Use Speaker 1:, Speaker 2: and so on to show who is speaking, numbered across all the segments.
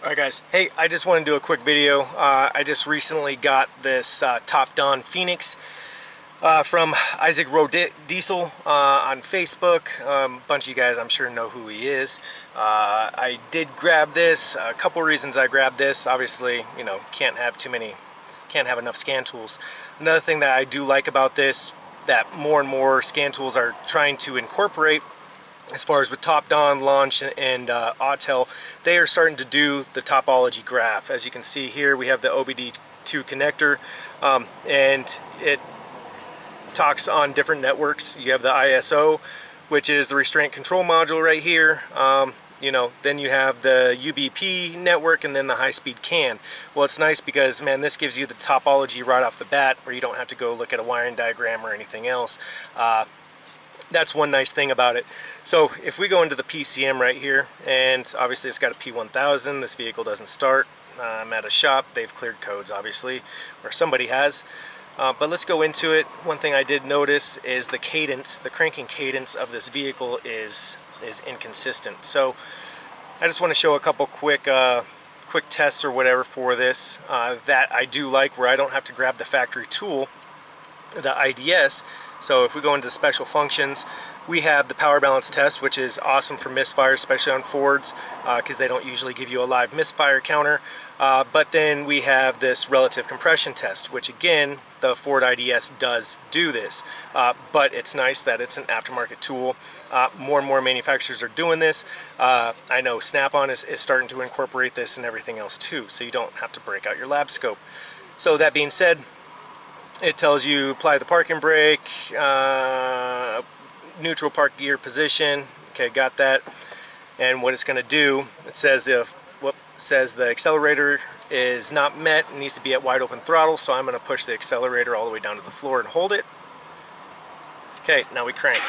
Speaker 1: Alright guys, hey, I just want to do a quick video. I just recently got this TopDon Phoenix from Isaac Diesel on Facebook. A bunch of you guys I'm sure know who he is. I did grab this. A couple reasons I grabbed this. Obviously, you know, can't have enough scan tools. Another thing that I do like about this, that more and more scan tools are trying to incorporate, as far as with TopDon, Launch, and Autel, they are starting to do the topology graph. As you can see here, we have the OBD2 connector, and it talks on different networks. You have the ISO, which is the restraint control module right here. You know, then you have the UBP network, and then the high-speed CAN. Well, it's nice because, man, this gives you the topology right off the bat, where you don't have to go look at a wiring diagram or anything else. That's one nice thing about it. So if we go into the PCM right here, and obviously it's got a P1000, this vehicle doesn't start. I'm at a shop, they've cleared codes obviously, or somebody has. But let's go into it. One thing I did notice is the cadence, the cranking cadence of this vehicle is inconsistent. So I just want to show a couple quick tests or whatever for this that I do like, where I don't have to grab the factory tool, the IDS. So if we go into special functions, we have the power balance test, which is awesome for misfire, especially on Fords, because they don't usually give you a live misfire counter. But then we have this relative compression test, which again, the Ford IDS does do this. But it's nice that it's an aftermarket tool. More and more manufacturers are doing this. I know Snap-on is starting to incorporate this and everything else too, so you don't have to break out your lab scope. So that being said, it tells you apply the parking brake, neutral park gear position. Okay, got that. And what it's going to do, it says the accelerator is not met and needs to be at wide open throttle. So I'm going to push the accelerator all the way down to the floor and hold it. Okay, now we crank.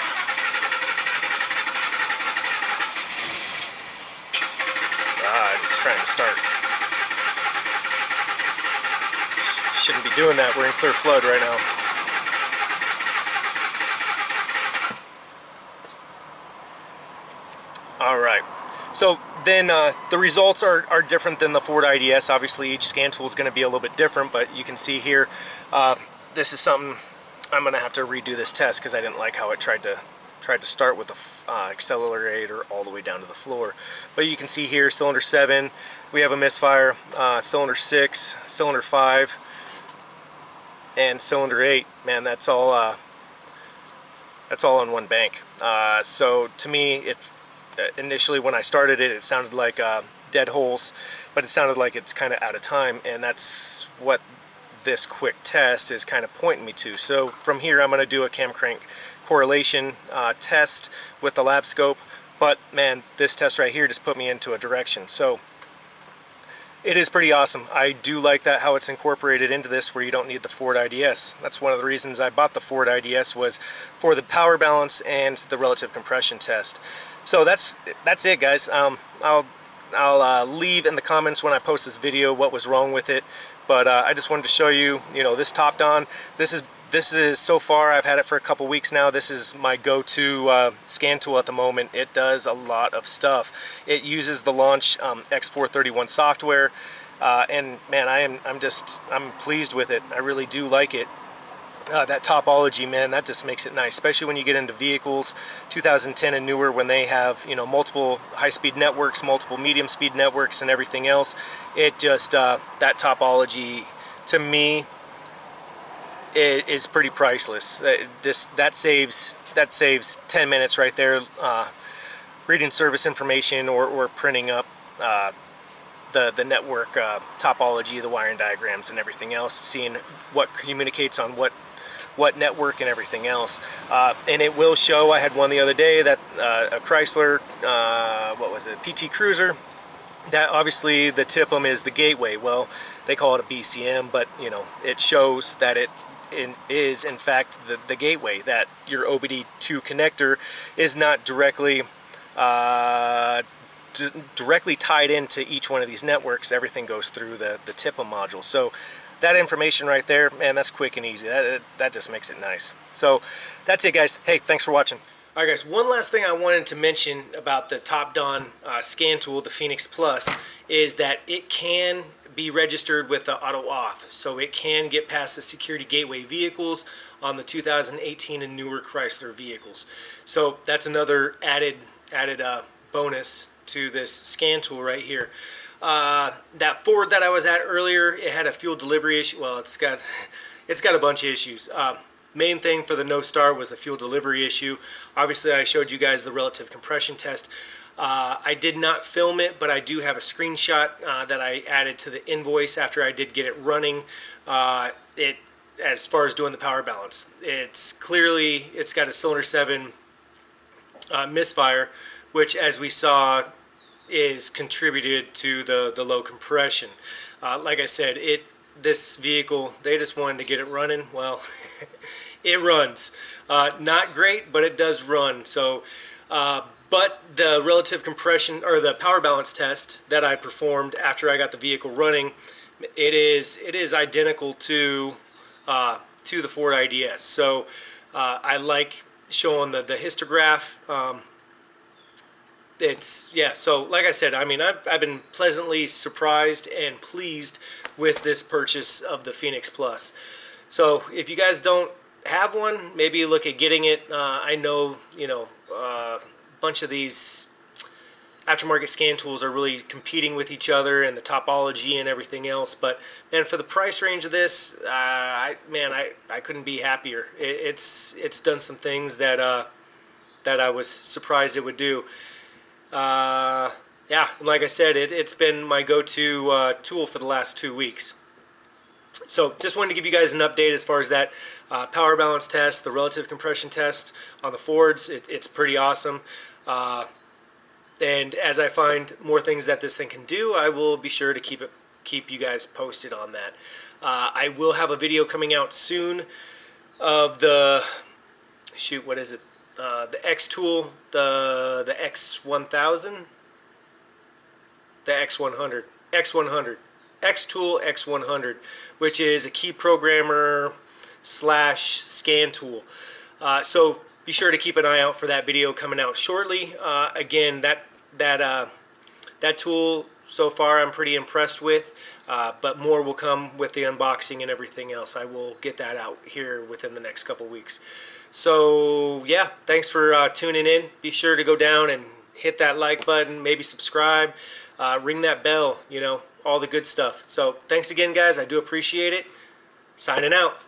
Speaker 1: It's trying to start. Shouldn't be doing that. We're in clear flood right now. Alright, so then the results are different than the Ford IDS. Obviously each scan tool is going to be a little bit different, but you can see here, this is something I'm going to have to redo this test because I didn't like how it tried to start with the accelerator all the way down to the floor. But you can see here, cylinder 7, we have a misfire, cylinder 6, cylinder 5, and cylinder 8, man, that's all on one bank. So to me, initially when I started it sounded like dead holes, but it sounded like it's kind of out of time, and that's what this quick test is kind of pointing me to. So from here I'm going to do a cam crank correlation test with the lab scope, but man, this test right here just put me into a direction. So it is pretty awesome. I do like that, how it's incorporated into this, where you don't need the Ford IDS. That's one of the reasons I bought the Ford IDS, was for the power balance and the relative compression test. So that's it, guys. I'll leave in the comments when I post this video what was wrong with it. But I just wanted to show you, this TopDon. This is so far, I've had it for a couple weeks now. This is my go-to scan tool at the moment. It does a lot of stuff. It uses the Launch X431 software, and man, I'm pleased with it. I really do like it. That topology, man, that just makes it nice, especially when you get into vehicles 2010 and newer, when they have multiple high-speed networks, multiple medium-speed networks, and everything else. It just that topology to me is pretty priceless. That saves 10 minutes right there, reading service information or printing up the network topology, the wiring diagrams and everything else, seeing what communicates on what network and everything else. And it will show, I had one the other day, that a Chrysler, what was it, PT Cruiser, that obviously the TIPM is the gateway. Well, they call it a BCM, but it shows that it is in fact the gateway, that your OBD2 connector is not directly tied into each one of these networks. Everything goes through the TIPM module. So that information right there, man, that's quick and easy. That just makes it nice. So that's it, guys. Hey, thanks for watching. All right, guys, one last thing I wanted to mention about the TopDon scan tool, the Phoenix Plus, is that it can be registered with the auto-auth. So it can get past the security gateway vehicles on the 2018 and newer Chrysler vehicles. So that's another added bonus to this scan tool right here. That Ford that I was at earlier, it had a fuel delivery issue. Well, it's got a bunch of issues. Main thing for the no star was a fuel delivery issue. Obviously, I showed you guys the relative compression test. I did not film it, but I do have a screenshot that I added to the invoice after I did get it running. As far as doing the power balance, it's got a cylinder 7 misfire, which, as we saw, is contributed to the low compression. Like I said, this vehicle, they just wanted to get it running. Well, it runs. Not great, but it does run. So, but the relative compression, or the power balance test that I performed after I got the vehicle running, it is identical to the Ford IDS. So I like showing the histograph. So like I said, I mean, I've been pleasantly surprised and pleased with this purchase of the Phoenix Plus. So if you guys don't have one, maybe look at getting it. I know, a bunch of these aftermarket scan tools are really competing with each other, and the topology and everything else, but man, for the price range of this, I couldn't be happier. It's done some things that I was surprised it would do. Yeah, and like I said, it's been my go-to tool for the last 2 weeks. So just wanted to give you guys an update as far as that power balance test, the relative compression test on the Fords. It's pretty awesome. And as I find more things that this thing can do, I will be sure to keep you guys posted on that. I will have a video coming out soon of the, what is it? The X tool, the X1000, the X100, X tool X100, which is a key programmer / scan tool. So be sure to keep an eye out for that video coming out shortly. Again, that tool so far I'm pretty impressed with, but more will come with the unboxing and everything else. I will get that out here within the next couple weeks. So yeah, thanks for tuning in. Be sure to go down and hit that like button, maybe subscribe, ring that bell, all the good stuff. So thanks again, guys. I do appreciate it. Signing out.